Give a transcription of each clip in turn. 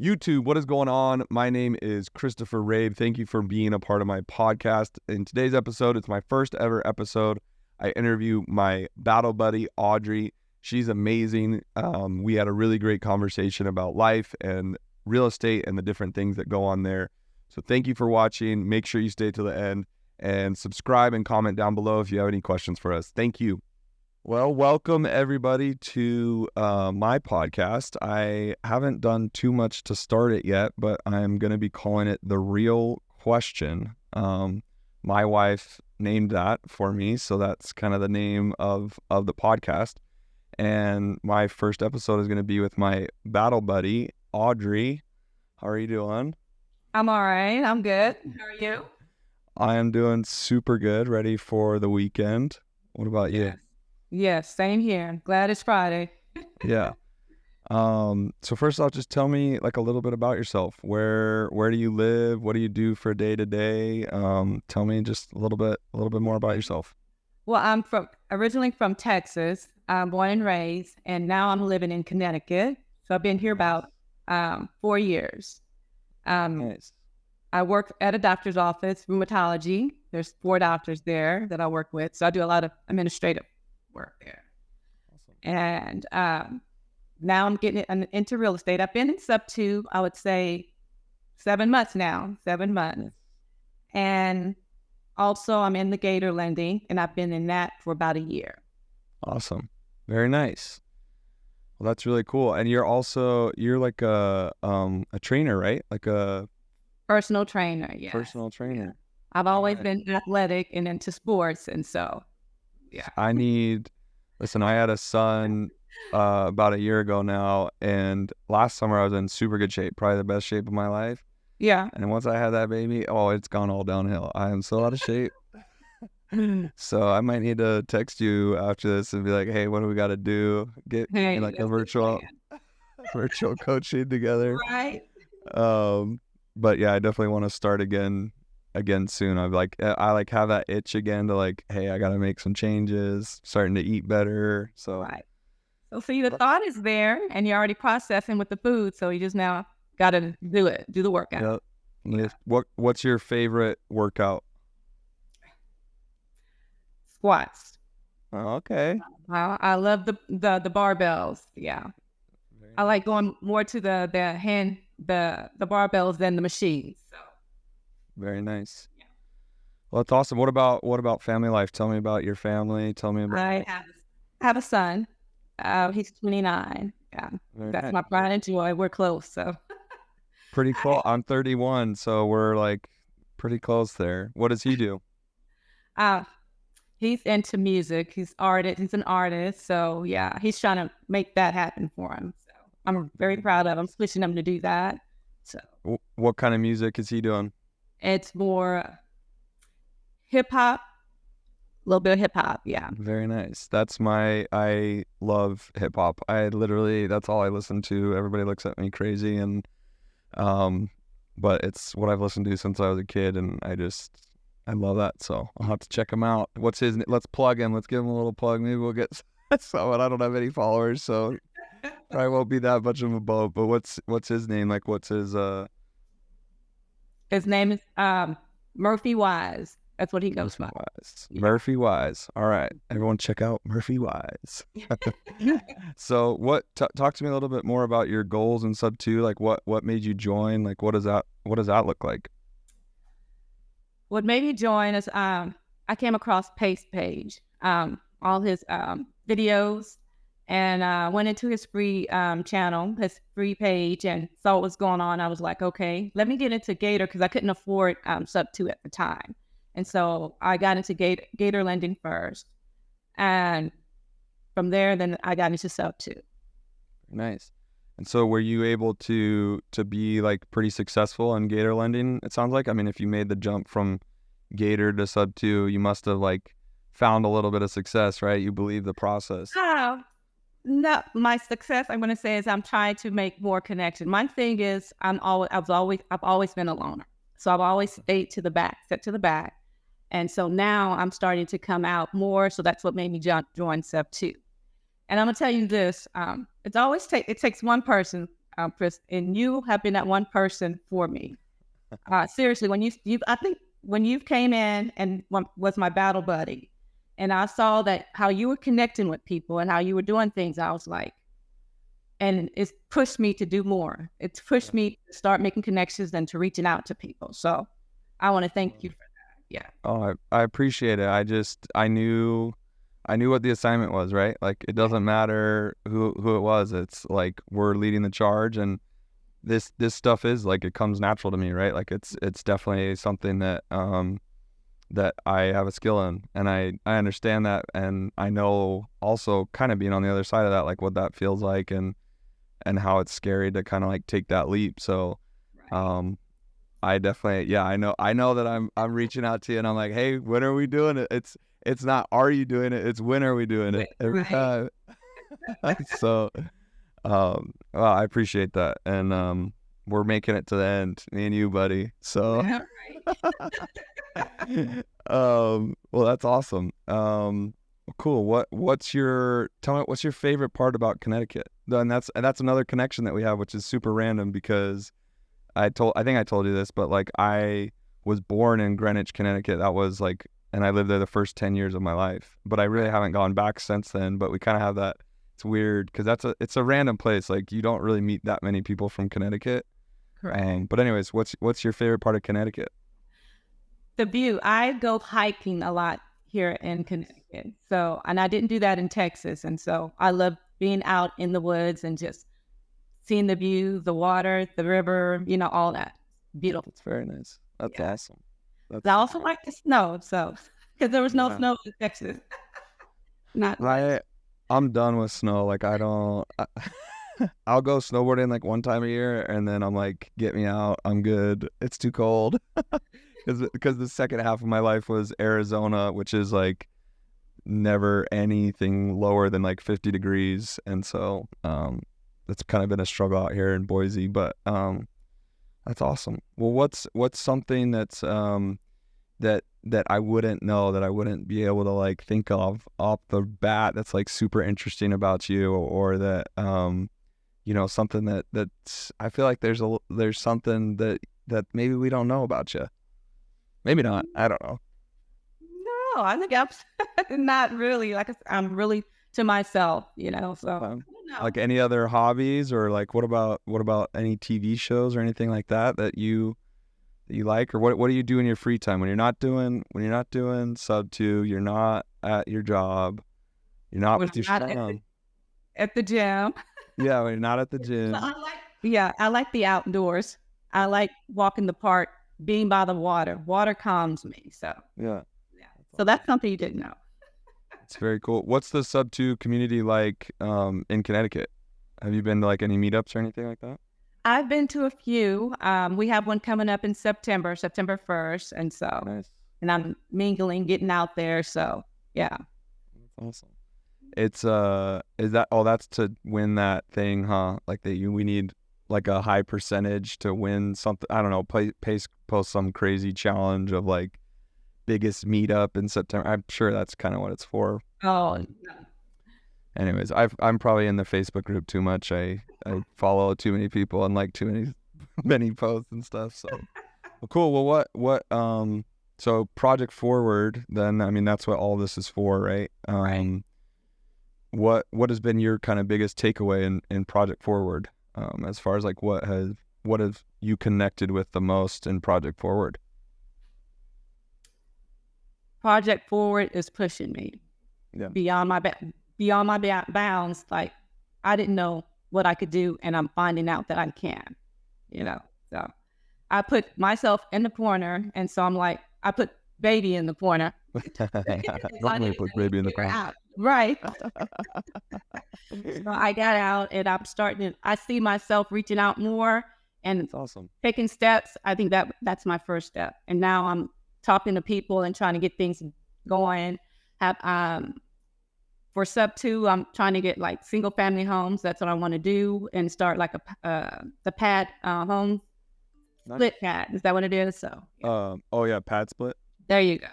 YouTube, what is going on? My name is Christopher Rabe. Thank you for being a part of my podcast. In today's episode, it's my first ever episode. I interview my battle buddy, Adri. She's amazing. We had a really great conversation about life and real estate and the different things that go on there. So thank you for watching. Make sure you stay to the end and subscribe and comment down below if you have any questions for us. Thank you. Well, welcome everybody to my podcast. I haven't done too much to start it yet, but I'm going to be calling it The Real Question. My wife named that for me, so that's kind of the name of the podcast. And my first episode is going to be with my battle buddy, Adri. How are you doing? I'm all right. I'm good. How are you? I am doing super good, ready for the weekend. What about you? Yes, same here. Glad it's Friday. Yeah. So first off, just tell me like a little bit about yourself. Where do you live? What do you do for day to day? Tell me just a little bit more about yourself. Well, I'm originally from Texas. I'm born and raised, and now I'm living in Connecticut. So I've been here about 4 years. Nice. I work at a doctor's office, rheumatology. There's 4 doctors there that I work with. So I do a lot of administrative work there. Awesome. And now I'm getting into real estate. I've been in sub 2, I would say 7 months now, 7 months. And also I'm in the Gator lending, and I've been in that for about a year. Awesome. Very nice. Well, that's really cool. And you're like a trainer, right? Like a personal trainer. Yeah. Personal trainer. Yeah. I've always been athletic and into sports. And so, yeah. I had a son about a year ago now, and last summer I was in super good shape, probably the best shape of my life. Yeah. And once I had that baby, it's gone all downhill. I am so out of shape. So I might need to text you after this and be like, hey, what do we got to do? Get like a virtual coaching together. Right. But yeah, I definitely want to start again soon. I have that itch again to like, hey, I got to make some changes, starting to eat better. So right. So see, the thought is there, and you're already processing with the food. So you just now got to do the workout. Yep. Yeah. What's your favorite workout? Squats. Oh, okay. I love the barbells. Yeah. I like going more to the barbells than the machines. So. Very nice. Yeah. Well, that's awesome. What about family life? Tell me about your family. Tell me about. I have a son. He's 29. Yeah. That's nice. My pride and joy. We're close, so. Pretty close. I'm 31, so we're like pretty close there. What does he do? He's into music. He's an artist. So yeah, he's trying to make that happen for him. So I'm very proud of him, pushing him to do that. So what kind of music is he doing? It's more hip hop, a little bit of hip hop. Yeah. Very nice. I love hip hop. That's all I listen to. Everybody looks at me crazy, and but it's what I've listened to since I was a kid, and I love that, so I'll have to check him out. Let's plug him. Let's give him a little plug. Maybe we'll get someone. I don't have any followers, so probably won't be that much of a boat. But what's his name? Like, what's his His name is Murphy Wise. That's what he goes by. Yeah. Murphy Wise. All right, everyone, check out Murphy Wise. So, talk to me a little bit more about your goals in sub 2. Like, what made you join? Like, what does that look like? What made me join is I came across Pace's page, all his videos, and went into his free channel, his free page, and saw what was going on. I was like, okay, let me get into Gator, because I couldn't afford sub 2 at the time. And so I got into Gator lending first. And from there, then I got into sub 2. Nice. And so were you able to be like pretty successful in Gator lending, it sounds like? I mean, if you made the jump from Gator to sub 2, you must have like found a little bit of success, right? You believe the process. No, my success, I'm going to say, is I'm trying to make more connection. My thing is I've always been a loner. So I've always stayed to the back, set to the back. And so now I'm starting to come out more. So that's what made me join sub 2. And I'm gonna tell you this: it takes one person Chris, and you have been that one person for me. Seriously, when I think when you came in and was my battle buddy, and I saw that how you were connecting with people and how you were doing things, I was like, and it's pushed me to do more. It's pushed me to start making connections and to reaching out to people. So I want to thank you for that. Yeah. Oh, I appreciate it. I knew what the assignment was, right? Like it doesn't matter who it was. It's like we're leading the charge, and this stuff is like it comes natural to me, right? Like it's definitely something that that I have a skill in, and I understand that, and I know also kind of being on the other side of that, like what that feels like, and how it's scary to kind of like take that leap. So I definitely, yeah, I know that I'm reaching out to you, and I'm like, hey, when are we doing it? It's not are you doing it, it's when are we doing it every time. So well, I appreciate that, and we're making it to the end, me and you, buddy. So well, that's awesome. Cool. What's your favorite part about Connecticut? And that's another connection that we have, which is super random because I think I told you this, but like I was born in Greenwich, Connecticut. That was like, and I lived there the first 10 years of my life, but I really haven't gone back since then. But we kind of have that. It's weird because it's a random place. Like you don't really meet that many people from Connecticut. Correct. But anyways, what's your favorite part of Connecticut? The view. I go hiking a lot here in Connecticut. So, and I didn't do that in Texas. And so I love being out in the woods and just seeing the view, the water, the river, all that. Beautiful. That's very nice. That's awesome. I also like the snow. So, because there was no snow in Texas. I'm done with snow. Like I'll go snowboarding like one time a year, and then I'm like, get me out. I'm good. It's too cold. Because the second half of my life was Arizona, which is like never anything lower than like 50 degrees, and so that's kind of been a struggle out here in Boise. But that's awesome. Well, what's something that's that I wouldn't know, that I wouldn't be able to like think of off the bat, that's like super interesting about you, or that something that's I feel like there's something that maybe we don't know about you. Maybe not. I don't know. No, I think I'm not really. Like I'm really to myself, So like any other hobbies, or like what about any TV shows or anything like that you like, or what do you do in your free time when you're not doing sub 2, you're not at your job, you're not with your son at the gym. Yeah, when you're not at the gym. I like the outdoors. I like walking the park, being by the water. Water calms me. So yeah. So that's something you didn't know. It's very cool. What's the sub 2 community like in Connecticut? Have you been to like any meetups or anything like that? I've been to a few. We have one coming up in September 1st. And so, nice. And I'm mingling, getting out there. So yeah. That's awesome. It's that's to win that thing, huh? Like we need like a high percentage to win something. I don't know, post some crazy challenge of like biggest meetup in September. I'm sure that's kind of what it's for. Oh no. Anyways, I'm probably in the Facebook group too much. I follow too many people and like too many posts and stuff. So well, cool. Well, what so Project Forward, then, I mean, that's what all this is for, right? Right. What has been your kind of biggest takeaway in Project Forward, as far as like what have you connected with the most in Project Forward? Project Forward is pushing me beyond my bounds. Like I didn't know what I could do, and I'm finding out that I can. So I put myself in the corner, and so I'm like, I put baby in the corner. Don't put baby in the corner. Right. So I got out, and I'm starting to. I see myself reaching out more, and it's awesome. Taking steps. I think that's my first step, and now I'm talking to people and trying to get things going. For sub 2, I'm trying to get like single family homes. That's what I want to do, and start like the pad home split pad. Is that what it is? So pad split. There you go.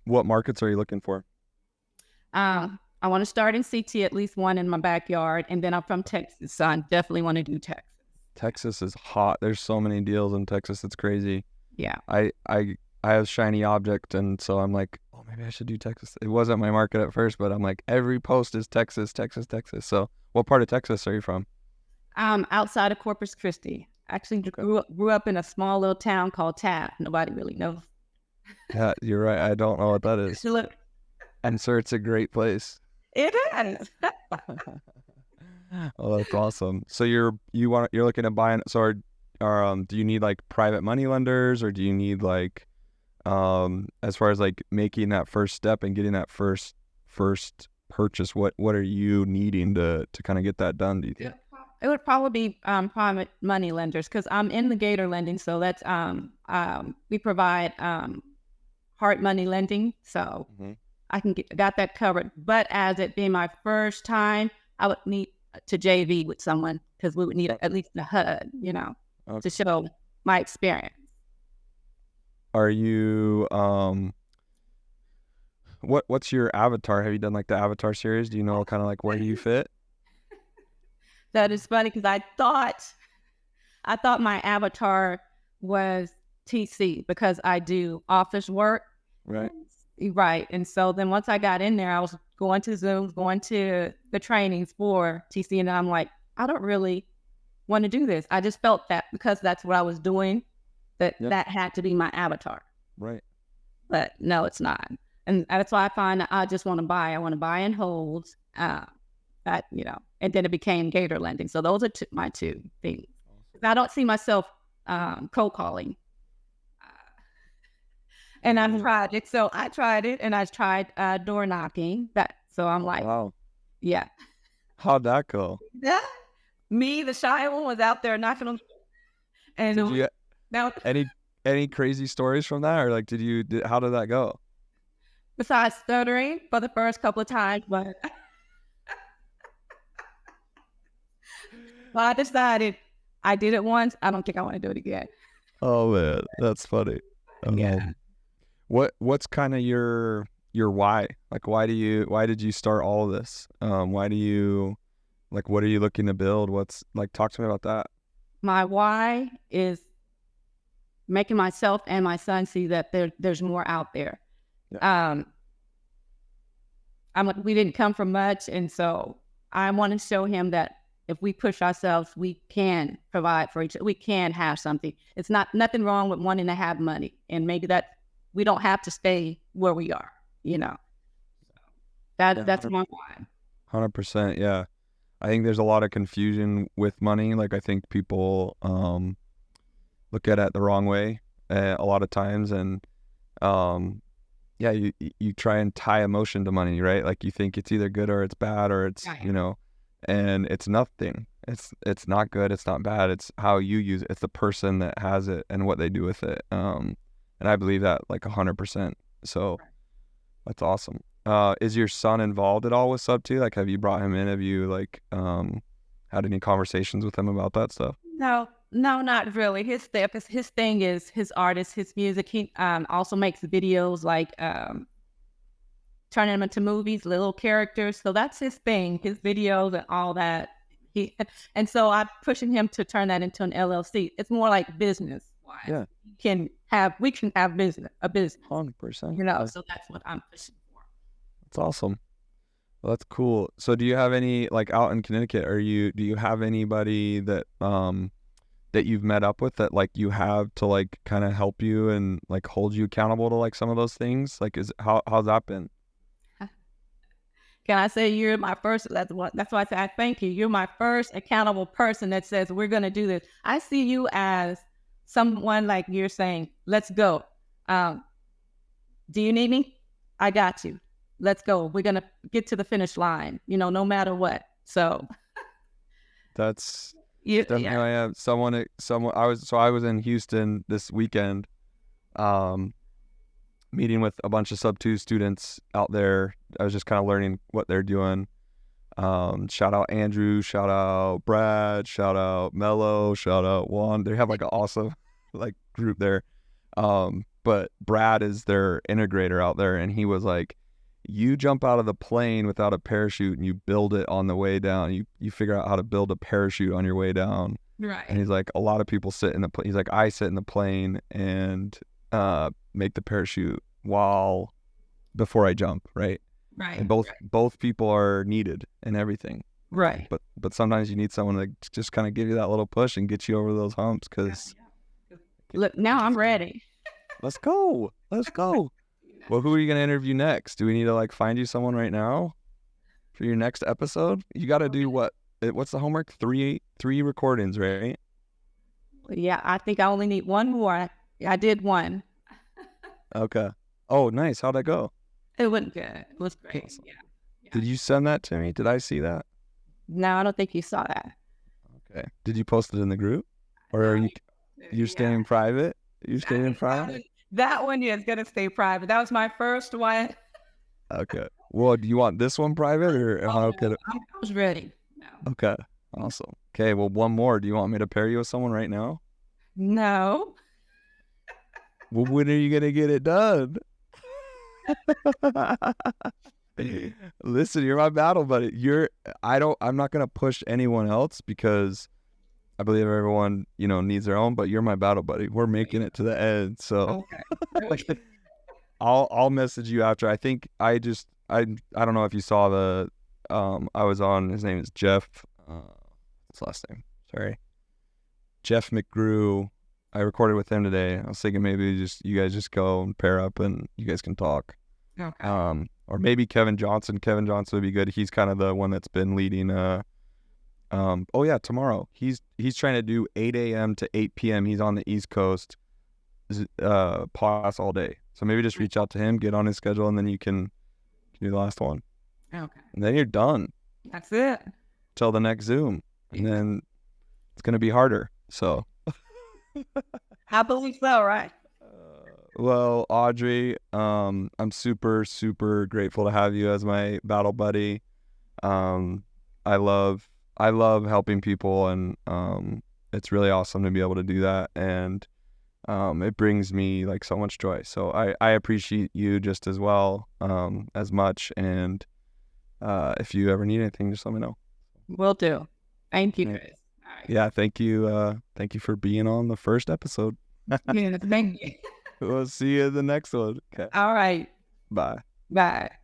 What markets are you looking for? I want to start in CT, at least one in my backyard. And then I'm from Texas, so I definitely want to do Texas. Texas is hot. There's so many deals in Texas. It's crazy. Yeah. I have shiny object, and so I'm like, oh, maybe I should do Texas. It wasn't my market at first, but I'm like, every post is Texas, Texas, Texas. So what part of Texas are you from? Outside of Corpus Christi. Actually grew up in a small little town called Taft. Nobody really knows. Yeah, you're right. I don't know what that is. Look, And sir, it's a great place. it is. Oh, that's awesome. So you're looking to buy so do you need like private money lenders, or do you need like as far as like making that first step and getting that first purchase, what are you needing to kind of get that done, do you think? It would probably be private money lenders, because I'm in the Gator lending, so that's we provide hard money lending, so I can got that covered. But as it being my first time, I would need to JV with someone, because we would need at least a HUD, to show my experience. Are you what's your avatar? Have you done like the avatar series? Do you know kind of like where you fit? That is funny, because I thought my avatar was TC, because I do office work. Right. Right. And so then once I got in there, I was going to Zooms, going to the trainings for TC, and I'm like, I don't really want to do this. I just felt that because that's what I was doing, that had to be my avatar. Right. But no, it's not. And that's why I find that I just want to buy. I want to buy and hold. And then it became Gator lending. So those are my two things. I don't see myself cold calling. And I've tried it. So I tried it, and I tried door knocking. So I'm like, wow. Yeah. How'd that go? Yeah. Me, the shy one, was out there knocking on. And did you now any crazy stories from that, or like how did that go? Besides stuttering for the first couple of times, but I decided I did it once. I don't think I want to do it again. Oh man, that's funny. Yeah. What's kind of your why? Like, why did you start all of this? Why do you like? What are you looking to build? What's like? Talk to me about that. My why is making myself and my son see that there's more out there. Yeah. We didn't come from much, and so I want to show him that if we push ourselves, we can provide for each other. We can have something. It's nothing wrong with wanting to have money, and maybe that we don't have to stay where we are. That's my why. 100%. Yeah, I think there's a lot of confusion with money. Like, I think people look at it the wrong way a lot of times, and you try and tie emotion to money, right? Like, you think it's either good or it's bad, or it's and it's nothing. It's not good, it's not bad, it's how you use it. It's the person that has it and what they do with it. And I believe that like 100%. So that's awesome. Is your son involved at all with Sub 2? Like, have you brought him in? Have you like had any conversations with him about that stuff? No, not really. His thing is his artist, his music. He also makes videos, like turning them into movies, little characters. So that's his thing, his videos and all that. And so I'm pushing him to turn that into an LLC. It's more like business. Yeah. We can have a business. 100%. So that's what I'm pushing for. That's awesome. Well, that's cool. So do you have any, like, out in Connecticut, do you have anybody that that you've met up with that like you have to like kind of help you and like hold you accountable to like some of those things? Like, how's that been? Can I say you're my first? That's why I say I thank you. You're my first accountable person that says we're going to do this. I see you as someone like you're saying, let's go. Do you need me? I got you. Let's go. We're going to get to the finish line, no matter what. So that's definitely I have someone. I was in Houston this weekend, meeting with a bunch of Sub 2 students out there. I was just kind of learning what they're doing. Shout out Andrew, shout out Brad, shout out Mello, shout out Juan. They have like an awesome like group there. But Brad is their integrator out there, and he was like, you jump out of the plane without a parachute and you build it on the way down. You figure out how to build a parachute on your way down. Right. And he's like, a lot of people sit in the plane. He's like, I sit in the plane and make the parachute before I jump, right? Right. And both people are needed and everything. Right. But sometimes you need someone to just kind of give you that little push and get you over those humps. Because look, now I'm ready. Let's go. Well, who are you gonna interview next? Do we need to like find you someone right now for your next episode? You got to do what? What's the homework? Three recordings, right? Yeah, I think I only need one more. I did one. Okay. Oh, nice. How'd that go? It went good. It was great. Awesome. Yeah. Did you send that to me? Did I see that? No, I don't think you saw that. Okay. Did you post it in the group, or are you're staying private? You're staying private. That one is gonna stay private. That was my first one. Okay. Well, do you want this one private or okay? I was ready. No. Okay. Awesome. Okay. Well, one more. Do you want me to pair you with someone right now? No. Well, when are you gonna get it done? Listen, you're my battle buddy. I'm not gonna push anyone else because I believe everyone, needs their own, but you're my battle buddy. We're making it to the end. So Okay. I'll message you after. I think I don't know if you saw I was on, his name is Jeff, his last name, sorry. Jeff McGrew. I recorded with him today. I was thinking maybe you guys just go and pair up and you guys can talk. Okay. Or maybe Kevin Johnson. Kevin Johnson would be good. He's kind of the one that's been leading, oh yeah, tomorrow. He's trying to do 8 a.m. to 8 p.m. He's on the East Coast, podcast all day. So maybe just reach out to him, get on his schedule, and then you can do the last one. Okay. And then you're done. That's it. Till the next Zoom. And then it's going to be harder. So. I believe so, right? Well, Adri, I'm super, super grateful to have you as my battle buddy. I love helping people, and it's really awesome to be able to do that, and it brings me like so much joy. So I appreciate you just as well, as much, and if you ever need anything, just let me know. Will do. Thank you, Chris. All right. Yeah, thank you for being on the first episode. Yeah, thank you. We'll see you in the next one. Okay. All right. Bye. Bye.